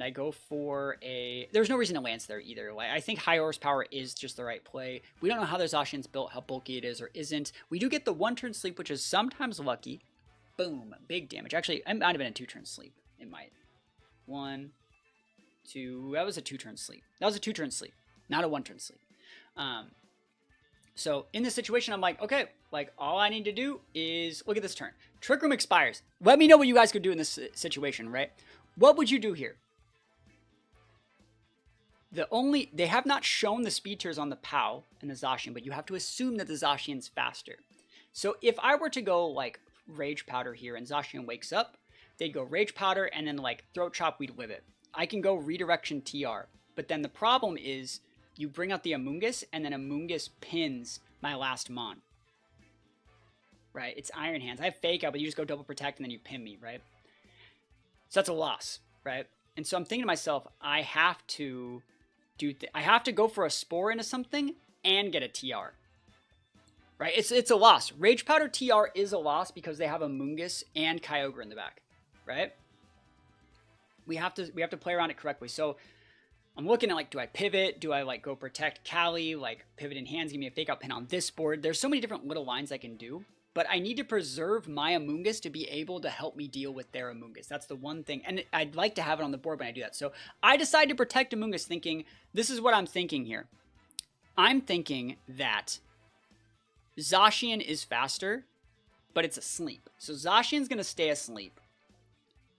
I go for a... There's no reason to Lance there either. Like, I think high horsepower is just the right play. We don't know how their Zacian's built, how bulky it is or isn't. We do get the 1-turn sleep, which is sometimes lucky. Boom. Big damage. Actually, I might have been a 2-turn sleep. It might. 1, 2. That was a 2-turn sleep. That was a 2-turn sleep, not a 1-turn sleep. So in this situation, I'm like, okay, like all I need to do is look at this turn. Trick Room expires. Let me know what you guys could do in this situation, right? What would you do here? They have not shown the speed tiers on the POW and the Zacian, but you have to assume that the Zacian's faster. So if I were to go like Rage Powder here and Zacian wakes up, they'd go Rage Powder and then like Throat Chop, we'd live it. I can go Redirection TR, but then the problem is you bring out the Amoonguss and then Amoonguss pins my last Mon. Right? It's Iron Hands. I have Fake Out, but you just go Double Protect and then you pin me, right? So that's a loss, right? And so I'm thinking to myself, I have to go for a Spore into something and get a TR. Right? It's a loss. Rage Powder TR is a loss because they have a Amoonguss and Kyogre in the back. Right? We have to play around it correctly. So I'm looking at like, do I pivot? Do I like go protect Cali? Like pivot in hands, give me a Fake Out pin on this board. There's so many different little lines I can do. But I need to preserve my Amoonguss to be able to help me deal with their Amoonguss. That's the one thing. And I'd like to have it on the board when I do that. So I decide to protect Amoonguss thinking, this is what I'm thinking here. I'm thinking that Zacian is faster, but it's asleep. So Zacian's going to stay asleep.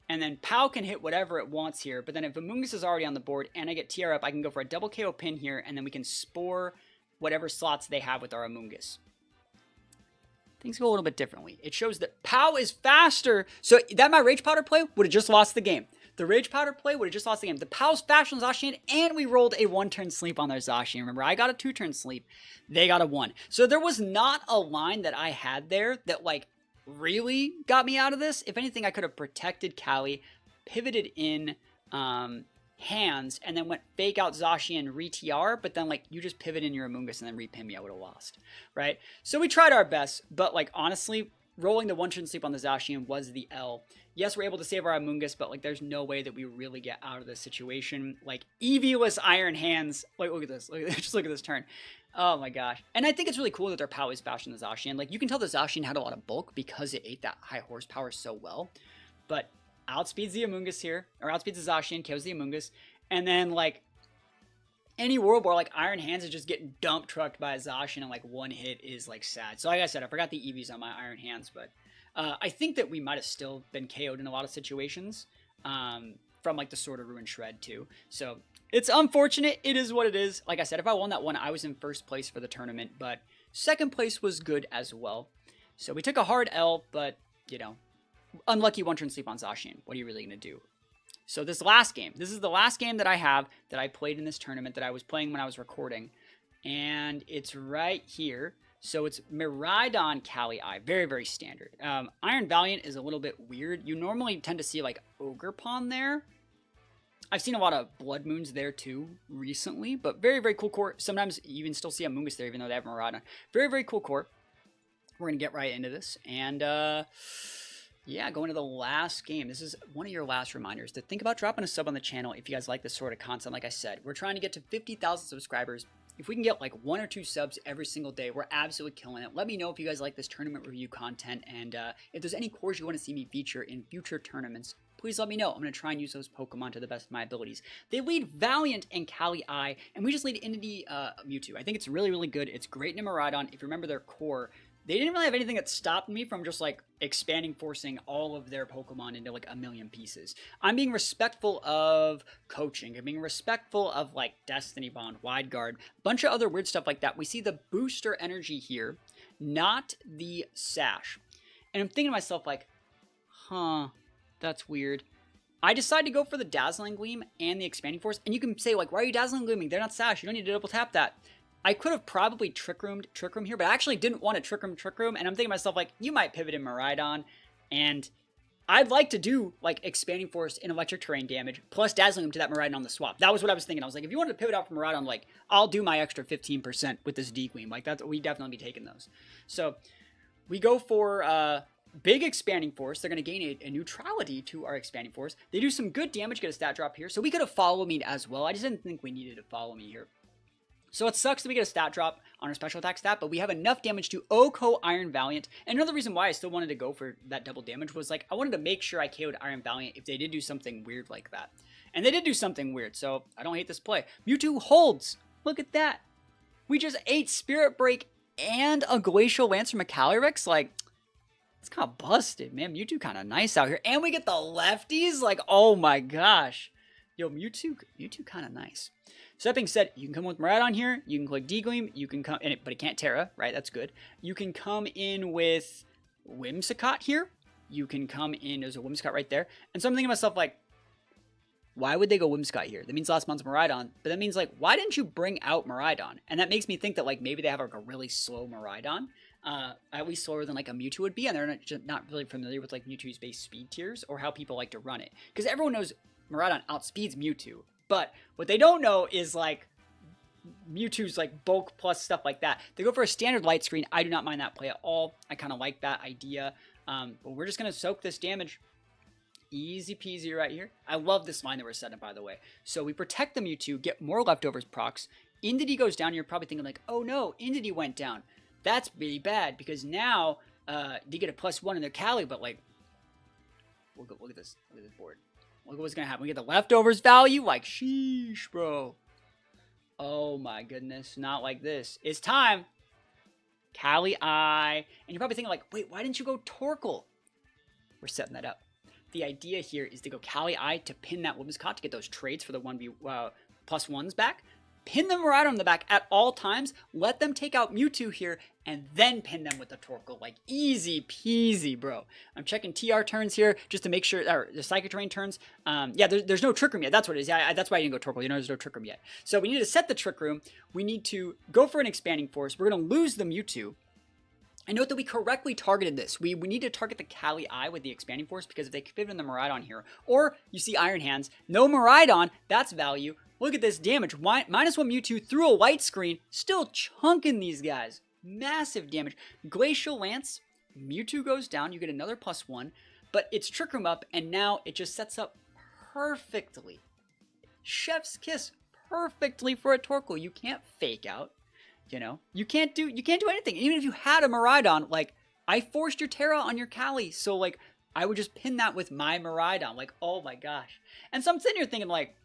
And then POW can hit whatever it wants here. But then if Amoonguss is already on the board and I get TR up, I can go for a double KO pin here. And then we can Spore whatever slots they have with our Amoonguss. Things go a little bit differently. It shows that POW is faster. So that my Rage Powder play would have just lost the game. The Rage Powder play would have just lost the game. The POW's faster on Zacian, and we rolled a 1-turn sleep on their Zacian. Remember, I got a 2-turn sleep. They got a 1. So there was not a line that I had there that, like, really got me out of this. If anything, I could have protected Cali, pivoted in hands, and then went Fake Out Zacian, re-TR, but then, like, you just pivot in your Amoonguss and then re-pin me, I would have lost, right? So we tried our best, but, like, honestly, rolling the 1-turn sleep on the Zacian was the L. Yes, we're able to save our Amoonguss, but, like, there's no way that we really get out of this situation. Like, EV-less Iron Hands. Like, look at this. Just look at this turn. Oh, my gosh. And I think it's really cool that their POW is faster than the Zacian. Like, you can tell the Zacian had a lot of bulk because it ate that high horsepower so well. But outspeeds the Amoonguss here, or outspeeds the Zacian, kills the Amoonguss, and then, like, any world where, like, Iron Hands is just getting dump trucked by a Zacian and, like, one hit is, like, sad. So, like I said, I forgot the EVs on my Iron Hands, but I think that we might have still been KO'd in a lot of situations from, like, the Sword of Ruin Shred, too. So, it's unfortunate. It is what it is. Like I said, if I won that one, I was in first place for the tournament, but second place was good as well. So, we took a hard L, but, you know, unlucky 1-turn sleep on Zacian. What are you really going to do? So this last game, this is the last game that I have that I played in this tournament that I was playing when I was recording. And it's right here. So it's Miraidon Cali-I. Very, very standard. Iron Valiant is a little bit weird. You normally tend to see like Ogre Pawn there. I've seen a lot of Blood Moons there too recently. But very, very cool core. Sometimes you even still see Amoonguss there even though they have Miraidon. Very, very cool core. We're going to get right into this. And yeah, going to the last game. This is one of your last reminders to think about dropping a sub on the channel if you guys like this sort of content. Like I said, we're trying to get to 50,000 subscribers. If we can get like 1 or 2 subs every single day, we're absolutely killing it. Let me know if you guys like this tournament review content, and if there's any cores you want to see me feature in future tournaments, please let me know. I'm going to try and use those Pokemon to the best of my abilities. They lead Valiant and Cali-I, and we just lead Entity Mewtwo. I think it's really, really good. It's great in Miraidon. If you remember their core, they didn't really have anything that stopped me from just like expanding, forcing all of their Pokemon into like a million pieces. I'm being respectful of coaching. I'm being respectful of like Destiny Bond, Wide Guard, bunch of other weird stuff like that. We see the booster energy here, not the sash. And I'm thinking to myself like, huh, that's weird. I decided to go for the Dazzling Gleam and the Expanding Force. And you can say like, why are you Dazzling Gleaming? They're not sash. You don't need to double tap that. I could have probably Trick Room here, but I actually didn't want to Trick Room, and I'm thinking to myself, like, you might pivot in Miraidon, and I'd like to do, like, Expanding Force and Electric Terrain damage, plus Dazzling him to that Miraidon on the swap. That was what I was thinking. I was like, if you wanted to pivot out from Miraidon, like, I'll do my extra 15% with this D-Gleam. Like, we'd definitely be taking those. So, we go for, big Expanding Force. They're going to gain a neutrality to our Expanding Force. They do some good damage, get a stat drop here, so we could have Follow Me as well. I just didn't think we needed to Follow Me here. So it sucks that we get a stat drop on our special attack stat, but we have enough damage to OHKO Iron Valiant. And another reason why I still wanted to go for that double damage was like, I wanted to make sure I KO'd Iron Valiant if they did do something weird like that. And they did do something weird, so I don't hate this play. Mewtwo holds. Look at that. We just ate Spirit Break and a Glacial Lance from a Calyrex. Like, it's kind of busted, man. Mewtwo kind of nice out here. And we get the lefties. Like, oh my gosh. Yo, Mewtwo kind of nice. So that being said, you can come with Miraidon here. You can click D-Gleam. You can come in it, but it can't Terra, right? That's good. You can come in with Whimsicott here. You can come in. There's a Whimsicott right there. And so I'm thinking to myself, like, why would they go Whimsicott here? That means last month's Miraidon. But that means, like, why didn't you bring out Miraidon? And that makes me think that, like, maybe they have, like, a really slow Miraidon. At least slower than, like, a Mewtwo would be. And they're not really familiar with, like, Mewtwo's base speed tiers or how people like to run it. Because everyone knows Miraidon outspeeds Mewtwo. But what they don't know is, like, Mewtwo's, like, bulk plus stuff like that. They go for a standard light screen. I do not mind that play at all. I kind of like that idea. But we're just going to soak this damage. Easy peasy right here. I love this line that we're setting up, by the way. So we protect the Mewtwo, get more leftovers procs. Indity goes down. You're probably thinking, like, oh, no, Indity went down. That's really bad because now they get a +1 in their Cali, but, like, look at this. Look at this board. Look at what's going to happen. We get the leftovers value. Like, sheesh, bro. Oh, my goodness. Not like this. It's time. Cali Eye. And you're probably thinking, like, wait, why didn't you go Torkoal? We're setting that up. The idea here is to go Cali Eye to pin that Whimsicott to get those trades for the 1v +1s back. Pin them right on the back at all times. Let them take out Mewtwo here and then pin them with the Torkoal. Like, easy peasy, bro. I'm checking TR turns here just to make sure, or the Psychic Terrain turns. Yeah, there's no Trick Room yet. That's what it is. Yeah, that's why I didn't go Torkoal. You know, there's no Trick Room yet. So we need to set the Trick Room. We need to go for an Expanding Force. We're going to lose the Mewtwo. And note that we correctly targeted this. We need to target the Cali Eye with the Expanding Force because if they fit in the Miraidon here, or you see Iron Hands, no Miraidon, that's value. Look at this damage. -1 Mewtwo through a light screen, still chunking these guys. Massive damage. Glacial Lance, Mewtwo goes down, you get another +1, but it's Trick Room up, and now it just sets up perfectly. Chef's kiss perfectly for a Torkoal. You can't fake out. You know, you can't do anything. Even if you had a Miraidon, like, I forced your Terra on your Cali, so, like, I would just pin that with my Miraidon. Like, oh my gosh. And so I'm sitting here thinking, like,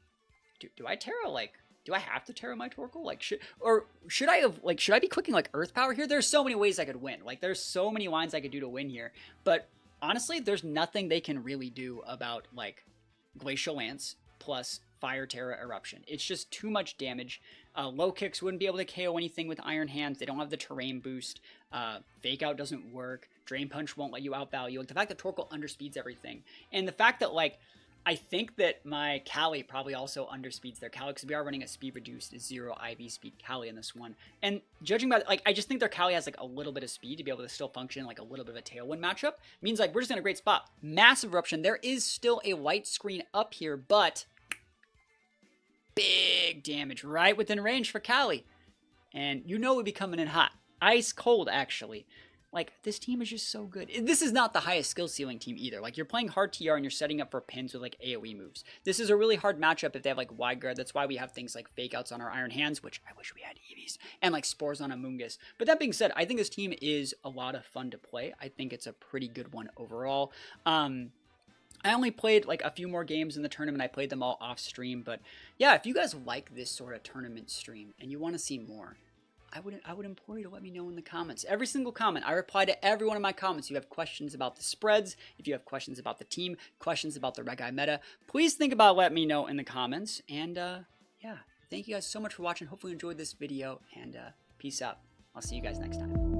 do I Terra, like, do I have to Terra my Torkoal? Like, should I be clicking, like, Earth Power here? There's so many ways I could win. Like, there's so many lines I could do to win here. But honestly, there's nothing they can really do about, like, Glacial Lance plus Fire Terra Eruption. It's just too much damage. Low kicks wouldn't be able to KO anything with Iron Hands. They don't have the terrain boost. Fake Out doesn't work. Drain Punch won't let you outvalue. Like, the fact that Torkoal underspeeds everything. And the fact that, like, I think that my Cali probably also underspeeds their Cali because we are running a speed reduced 0 IV speed Cali in this one. And judging by, like, I just think their Cali has, like, a little bit of speed to be able to still function in, like, a little bit of a Tailwind matchup. Means, like, we're just in a great spot. Massive Eruption. There is still a light screen up here, but big damage right within range for Cali. And you know we'd be coming in hot. Ice cold, actually. Like, this team is just so good. This is not the highest skill ceiling team either. Like, you're playing hard TR and you're setting up for pins with, like, AoE moves. This is a really hard matchup if they have, like, Wide Guard. That's why we have things like Fake Outs on our Iron Hands, which I wish we had Eevees, and, like, Spores on Amoonguss. But that being said, I think this team is a lot of fun to play. I think it's a pretty good one overall. I only played, like, a few more games in the tournament. I played them all off stream. But, yeah, if you guys like this sort of tournament stream and you want to see more, I would implore you to let me know in the comments. Every single comment. I reply to every one of my comments. If you have questions about the spreads, if you have questions about the team, questions about the Reg-Eye meta, please think about letting me know in the comments. And, yeah, thank you guys so much for watching. Hopefully you enjoyed this video. And, peace out. I'll see you guys next time.